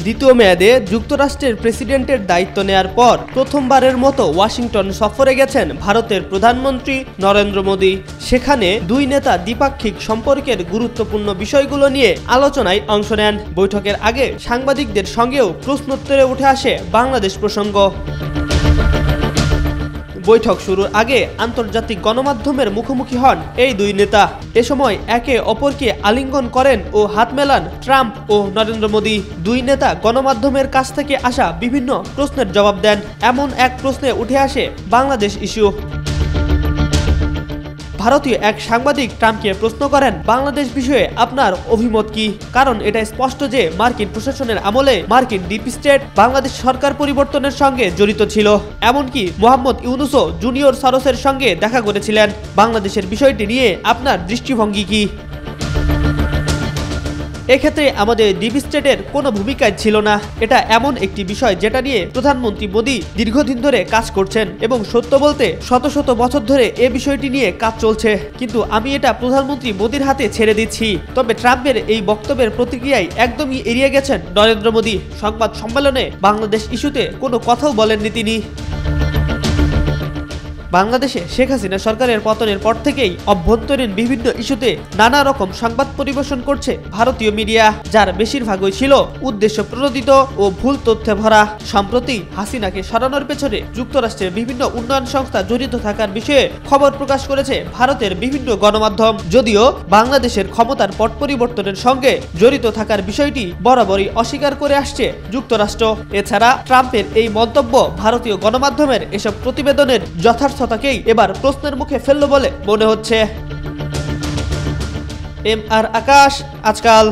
দ্বিতীয় মেয়াদে যুক্তরাষ্ট্রের প্রেসিডেন্টের দায়িত্ব নেয়ার পর প্রথমবারের মতো ওয়াশিংটন সফরে গেছেন ভারতের প্রধানমন্ত্রী নরেন্দ্র মোদী। সেখানে দুই নেতা দ্বিপাক্ষিক সম্পর্কের গুরুত্বপূর্ণ বিষয়গুলো নিয়ে আলোচনায় অংশ নেন। বৈঠকের আগে সাংবাদিকদের সঙ্গেও প্রশ্নোত্তরে উঠে আসে বাংলাদেশ প্রসঙ্গ। বৈঠক শুরুর আগে আন্তর্জাতিক গণমাধ্যমের মুখোমুখি হন এই দুই নেতা। এ সময় একে অপরকে আলিঙ্গন করেন ও হাত মেলান ট্রাম্প ও নরেন্দ্র মোদী। দুই নেতা গণমাধ্যমের কাছ থেকে আসা বিভিন্ন প্রশ্নের জবাব দেন। এমন এক প্রশ্নে উঠে আসে বাংলাদেশ ইস্যু। ভারতীয় এক সাংবাদিক ট্রাম্পকে প্রশ্ন করেন, বাংলাদেশ বিষয়ে আপনার অভিমত কি? কারণ এটা স্পষ্ট যে মার্কিন প্রশাসনের আমলে মার্কিন ডিপ স্টেট বাংলাদেশ সরকার পরিবর্তনের সঙ্গে জড়িত ছিল। এমনকি মোহাম্মদ ইউনুসও জুনিয়র সরোসের সঙ্গে দেখা করেছিলেন। বাংলাদেশের বিষয়টি নিয়ে আপনার দৃষ্টিভঙ্গি কি? এক্ষেত্রে আমাদের ডিপ স্টেটের কোনো ভূমিকাই ছিল না। এটা এমন একটি বিষয় যেটা নিয়ে প্রধানমন্ত্রী মোদী দীর্ঘদিন ধরে কাজ করছেন এবং সত্য বলতে শত শত বছর ধরে এ বিষয়টি নিয়ে কাজ চলছে। কিন্তু আমি এটা প্রধানমন্ত্রী মোদীর হাতে ছেড়ে দিচ্ছি। তবে ট্রাম্পের এই বক্তব্যের প্রতিক্রিয়ায় একদমই এড়িয়ে গেছেন নরেন্দ্র মোদী। সংবাদ সম্মেলনে বাংলাদেশ ইস্যুতে কোনো কথাও বলেননি তিনি। বাংলাদেশে শেখ হাসিনা সরকারের পতনের পর থেকেই অভ্যন্তরীণ বিভিন্ন ইস্যুতে নানা রকম সংবাদ পরিবেশন করছে ভারতীয় মিডিয়া, যার বেশিরভাগই ছিল উদ্দেশ্য প্রণোদিত ও ভুল তথ্যে ভরা। সম্প্রতি হাসিনাকে সরানোর পেছনে যুক্তরাষ্ট্রের বিভিন্ন উন্নয়ন সংস্থা জড়িত থাকার বিষয়ে খবর প্রকাশ করেছে ভারতের বিভিন্ন গণমাধ্যম। যদিও বাংলাদেশের ক্ষমতার পট পরিবর্তনের সঙ্গে জড়িত থাকার বিষয়টি বরাবরই অস্বীকার করে আসছে যুক্তরাষ্ট্র। এছাড়া ট্রাম্পের এই মন্তব্য ভারতীয় গণমাধ্যমের এসব প্রতিবেদনের যথার্থতাকেই এবার প্রশ্নের মুখে ফেলল বলে মনে হচ্ছে। এম আর আকাশ, আজকাল।